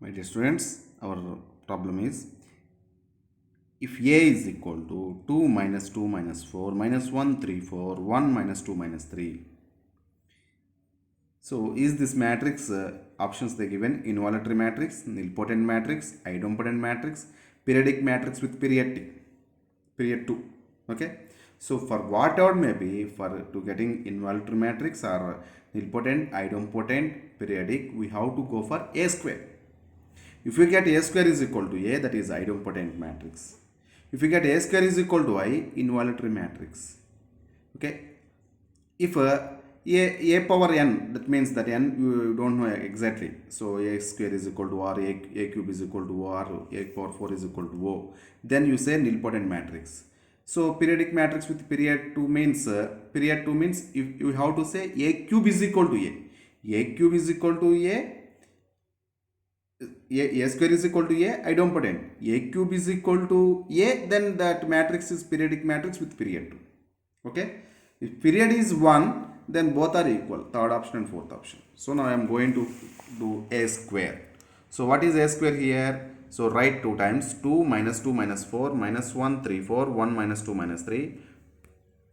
My dear students, our problem is if a is equal to 2 minus 2 minus 4 minus 1 3 4 1 minus 2 minus 3. So is this matrix options they given involuntary matrix, nilpotent matrix, idempotent matrix, periodic matrix with period t, period 2. Okay. So for whatever may be for to getting involuntary matrix or nilpotent, idempotent, periodic, we have to go for a square. If we get a square is equal to a, that is idempotent matrix. If we get a square is equal to I, involuntary matrix. Okay. If a power n, that means that n you don't know exactly. So a square is equal to r, a cube is equal to r, a power 4 is equal to o. Then you say nilpotent matrix. So periodic matrix with period 2 means if you have to say a cube is equal to a cube is equal to a square is equal to a idempotent, a cube is equal to a, then that matrix is periodic matrix with period 2. Okay. If period is 1, then both are equal, third option and fourth option. So now I am going to do a square. So what is a square here? So write 2 times 2 minus 2 minus 4 minus 1 3 4 1 minus 2 minus 3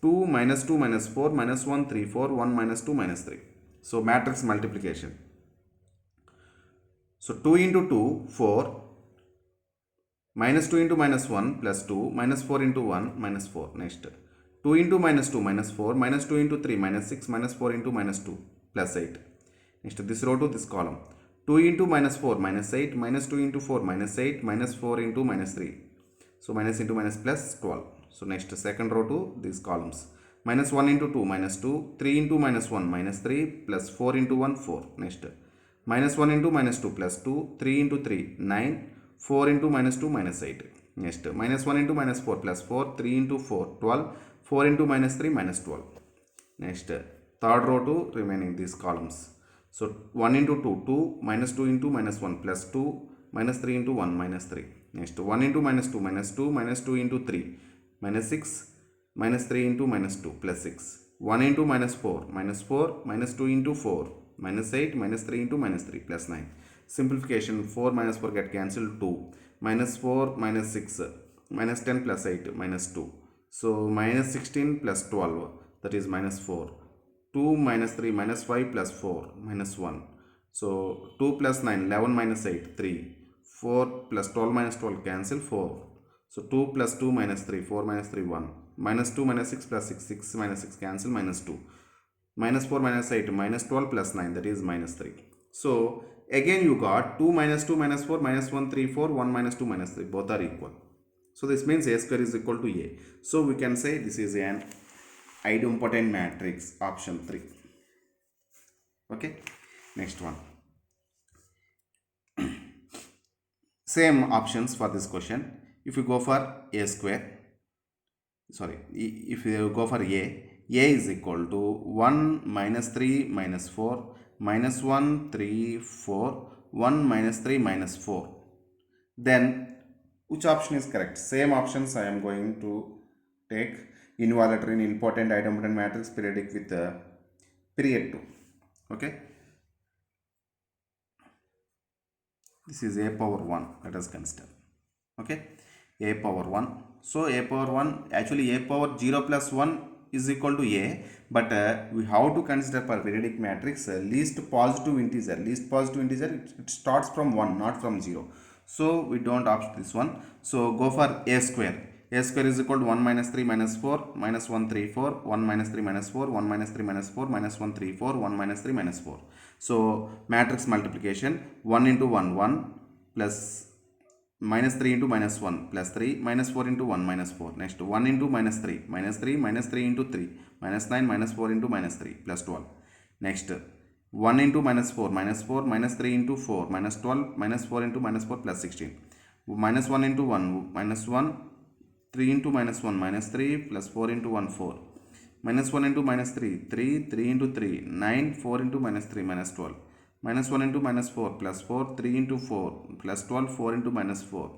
2 minus 2 minus 4 minus 1 3 4 1 minus 2 minus 3. So matrix multiplication. So 2 into 2, 4, minus 2 into minus 1 plus 2, minus 4 into 1 minus 4. Next, 2 into minus 2 minus 4, minus 2 into 3 minus 6, minus 4 into minus 2 plus 8. Next, this row to this column. 2 into minus 4 minus 8, minus 2 into 4 minus 8, minus 4 into minus 3. So minus into minus plus 12. So next, second row to these columns. Minus 1 into 2 minus 2, 3 into minus 1 minus 3, plus 4 into 1 4. Next, minus 1 into minus 2 plus 2, 3 into 3 9, 4 into minus 2 minus 8. Next, minus 1 into minus 4 plus 4, 3 into 4 12, 4 into minus 3 minus 12. Next, third row to remaining these columns. So 1 into 2 2, minus 2 into minus 1 plus 2, minus 3 into 1 minus 3. Next, 1 into minus 2 minus 2, minus 2 into 3 minus 6, minus 3 into minus 2 plus 6. 1 into minus 4 minus 4, minus 2 into 4 minus 8, minus 3 into minus 3 plus 9. Simplification, 4 minus 4 get cancelled, 2, minus 4 minus 6, minus 10 plus 8 minus 2. So minus 16 plus 12, that is minus 4. 2 minus 3 minus 5 plus 4 minus 1. So 2 plus 9, 11 minus 8, 3. 4 plus 12 minus 12 cancel, 4. So 2 plus 2 minus 3, 4 minus 3 1. Minus 2 minus 6 plus 6, 6 minus 6 cancel, minus 2. Minus 4 minus 8, minus 12 plus 9, that is minus 3. So again you got 2 minus 2 minus 4 minus 1 3 4, 1 minus 2 minus 3, both are equal. So this means a square is equal to a. So we can say this is an idempotent matrix, option 3. Okay. Next one. Same options for this question. If you go for a square, if you go for a is equal to 1 minus 3 minus 4 minus 1 3 4 1 minus 3 minus 4. Then which option is correct? Same options I am going to take: involuntary, nilpotent, idempotent matrix, periodic with period 2. Okay. This is a power 1. Let us consider. Okay. A power 1. So a power 1, actually a power 0 plus 1 is equal to a, but we have to consider for periodic matrix least positive integer. Least positive integer, it starts from 1, not from 0. So we don't opt this one. So go for a square. A square is equal to 1 minus 3 minus 4 minus 1 3 4, 1 minus 3 minus 4, 1 minus 3 minus 4 minus 1 3 4, 1 minus 3 minus 4. So matrix multiplication, 1 into 1 1 plus minus 3 into minus 1 plus 3, minus 4 into 1 minus 4. Next, 1 into minus 3 minus 3 minus 3 into 3 minus 9 minus 4 into minus 3 plus 12. Next, 1 into minus 4 minus 4 minus 3 into 4 minus 12 minus 4 into minus 4 plus 16. Minus 1 into 1 minus 1, 3 into minus 1 minus 3 plus 4 into 1 4. Minus 1 into minus 3, 3, 3 into 3, 9, 4 into minus 3 minus 12. Minus 1 into minus 4 plus 4, 3 into 4 plus 12, 4 into minus 4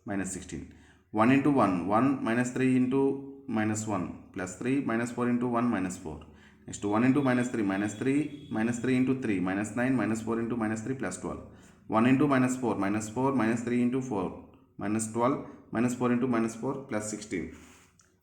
minus 16. 1 into 1, 1 minus 3 into minus 1 plus 3 minus 4 into 1 minus 4. Next, 1 into minus 3 minus 3 minus 3 into 3 minus 9 minus 4 into minus 3 plus 12. 1 into minus 4, minus 4, minus 3 into 4, minus 12, minus 4 into minus 4 plus 16.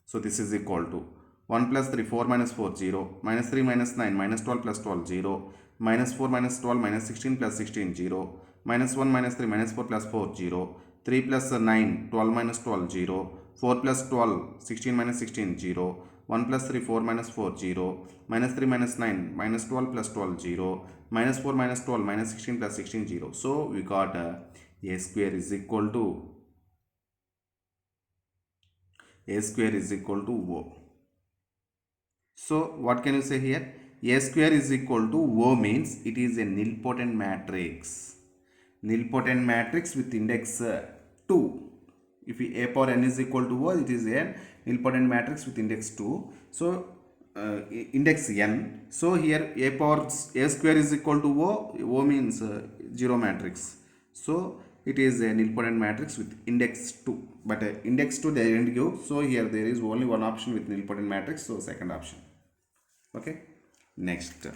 So this is equal to 1 plus 3, 4 minus 4, 0, minus 3 minus 9, minus 12 plus 12, 0, minus 4 minus 12, minus 16 plus 16, 0, minus 1 minus 3, minus 4 plus 4, 0, 3 plus 9, 12 minus 12, 0, 4 plus 12, 16 minus 16, 0, 1 plus 3, 4 minus 4, 0, minus 3 minus 9, minus 12 plus 12, 0, minus 4 minus 12, minus 16 plus 16, 0. So we got a square is equal to O. So what can you say here? A square is equal to O means it is a nilpotent matrix. Nilpotent matrix with index 2. If A power n is equal to O, it is a nilpotent matrix with index 2. So index n. So here A square is equal to O means 0 matrix. So it is a nilpotent matrix with index 2. But index 2 they didn't give. So here there is only one option with nilpotent matrix. So second option. Okay. Next.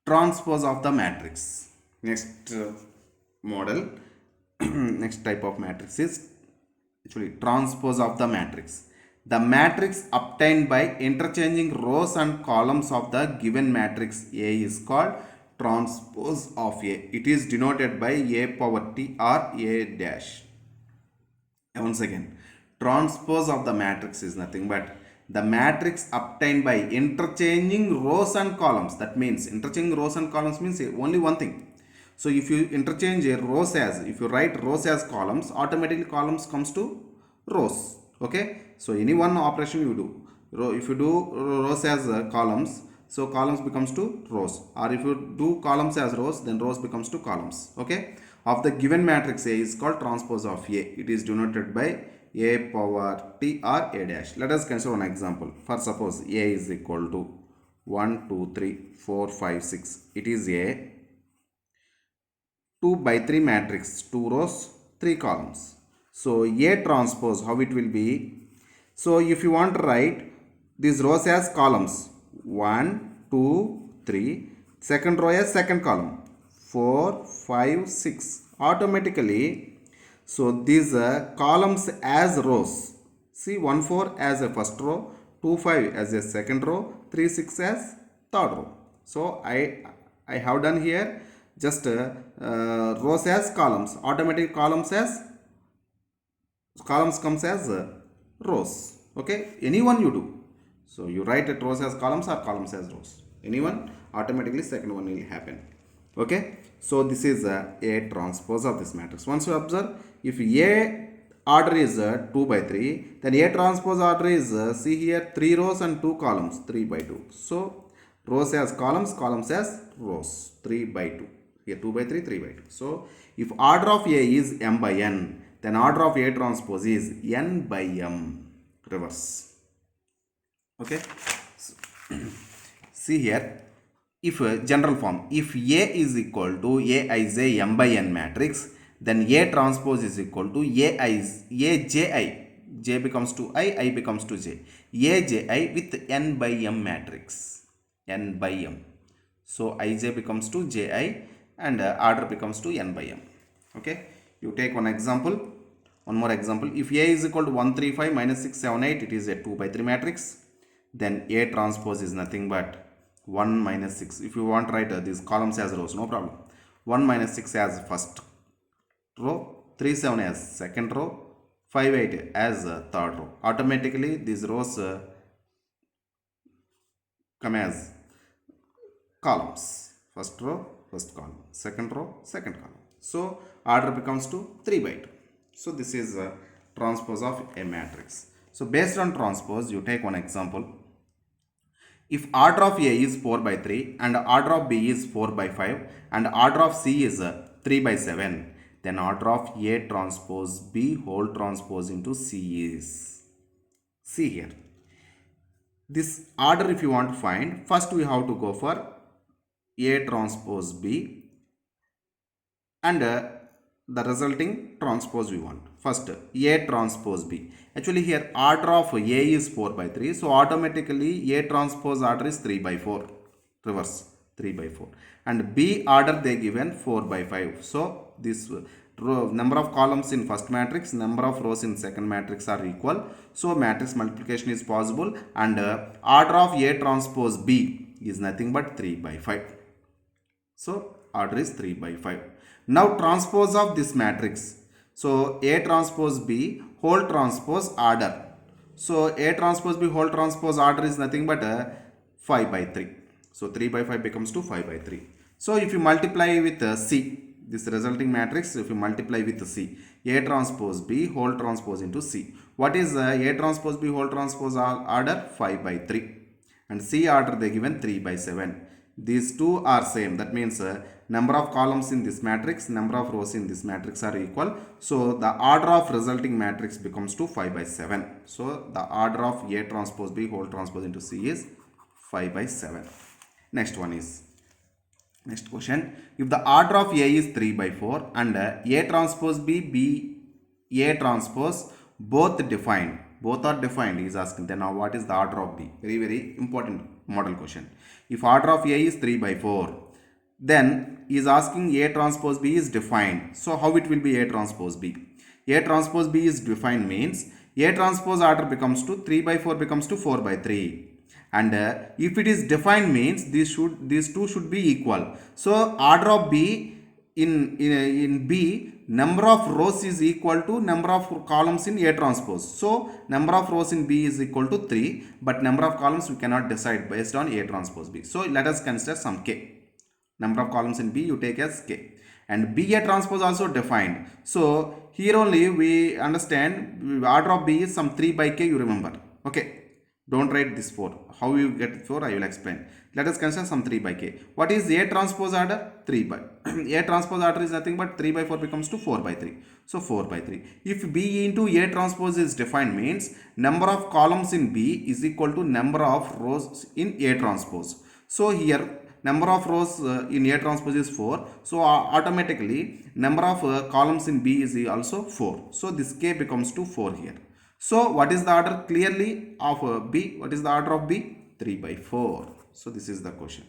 Transpose of the matrix. Next model. Next type of matrix is actually transpose of the matrix. The matrix obtained by interchanging rows and columns of the given matrix A is called transpose of A. It is denoted by A power T or A dash. Once again, transpose of the matrix is nothing but the matrix obtained by interchanging rows and columns. That means interchanging rows and columns means only one thing. So if you interchange rows as, if you write rows as columns, automatically columns comes to rows. Okay. So any one operation you do. If you do rows as columns, so columns becomes to rows. Or if you do columns as rows, then rows becomes to columns. Okay. Of the given matrix A is called transpose of A. It is denoted by A power T or A dash. Let us consider one example. For suppose A is equal to 1, 2, 3, 4, 5, 6. It is a 2 by 3 matrix, 2 rows, 3 columns. So A transpose, how it will be? So if you want to write these rows as columns, 1, 2, 3, second row as second column, 4, 5, 6. Automatically, so these columns as rows. See 1, 4 as a first row, 2, 5 as a second row, 3, 6 as third row. So I have done here just rows as columns. Automatic columns comes as rows. Okay, anyone you do. So you write it rows as columns or columns as rows. Anyone, automatically second one will happen. Okay, so this is A transpose of this matrix. Once you observe, if A order is 2 by 3, then A transpose order is see here 3 rows and 2 columns, 3 by 2. So rows as columns, columns as rows, 3 by 2. Here 2 by 3, 3 by 2. So if order of A is m by n, then order of A transpose is n by m, reverse. Okay. So, see here, if general form, if A is equal to Aij m by n matrix, then A transpose is equal to Aji, J becomes to I becomes to J, Aji with n by m matrix, n by m. So Ij becomes to Ji and order becomes to n by m. Okay, you take one example, one more example. If A is equal to 1, 3, 5, minus 6, 7, 8, it is a 2 by 3 matrix. Then A transpose is nothing but 1 minus 6. If you want to write these columns as rows, no problem. 1 minus 6 as first row, 3, 7 as second row, 5, 8 as third row. Automatically these rows come as columns. First row, first column. Second row, second column. So order becomes to 3 by 2. So this is a transpose of a matrix. So based on transpose, you take one example. If order of A is 4 by 3 and order of B is 4 by 5 and order of C is 3 by 7, then order of A transpose B whole transpose into C is. See here. This order if you want to find, first we have to go for A transpose B and the resulting transpose we want. First, A transpose B. Actually here order of A is 4 by 3. So automatically A transpose order is 3 by 4. Reverse 3 by 4. And B order they given 4 by 5. So this number of columns in first matrix, number of rows in second matrix are equal. So matrix multiplication is possible, and order of A transpose B is nothing but 3 by 5. So order is 3 by 5. Now transpose of this matrix. So A transpose B whole transpose order. So A transpose B whole transpose order is nothing but 5 by 3. So 3 by 5 becomes to 5 by 3. So if you multiply with C, this resulting matrix, if you multiply with C, A transpose B whole transpose into C. What is A transpose B whole transpose order? 5 by 3. And C order they given 3 by 7. These two are same. That means number of columns in this matrix, number of rows in this matrix are equal. So the order of resulting matrix becomes to 5 by 7. So the order of A transpose B whole transpose into C is 5 by 7. Next one is, next question. If the order of A is 3 by 4 and A transpose B, A transpose both defined, both are defined, he is asking, then now what is the order of B? Very, very important model question. If order of A is 3 by 4, then he is asking A transpose B is defined. So how it will be A transpose B? A transpose B is defined means A transpose order becomes to 3 by 4 becomes to 4 by 3. And if it is defined means these two should be equal. So order of B in B, number of rows is equal to number of columns in A transpose. So number of rows in B is equal to 3, but number of columns we cannot decide based on A transpose B. So let us consider some K. Number of columns in B you take as K. And B A transpose also defined. So here only we understand order of B is some 3 by K, you remember. Okay. Don't write this 4. How you get 4 I will explain. Let us consider some 3 by K. What is A transpose order? 3 by. A transpose order is nothing but 3 by 4 becomes to 4 by 3. So 4 by 3. If B into A transpose is defined means number of columns in B is equal to number of rows in A transpose. So here number of rows in A transpose is 4. So automatically number of columns in B is also 4. So this K becomes to 4 here. So what is the order clearly of B? What is the order of B? 3 by 4. So this is the question.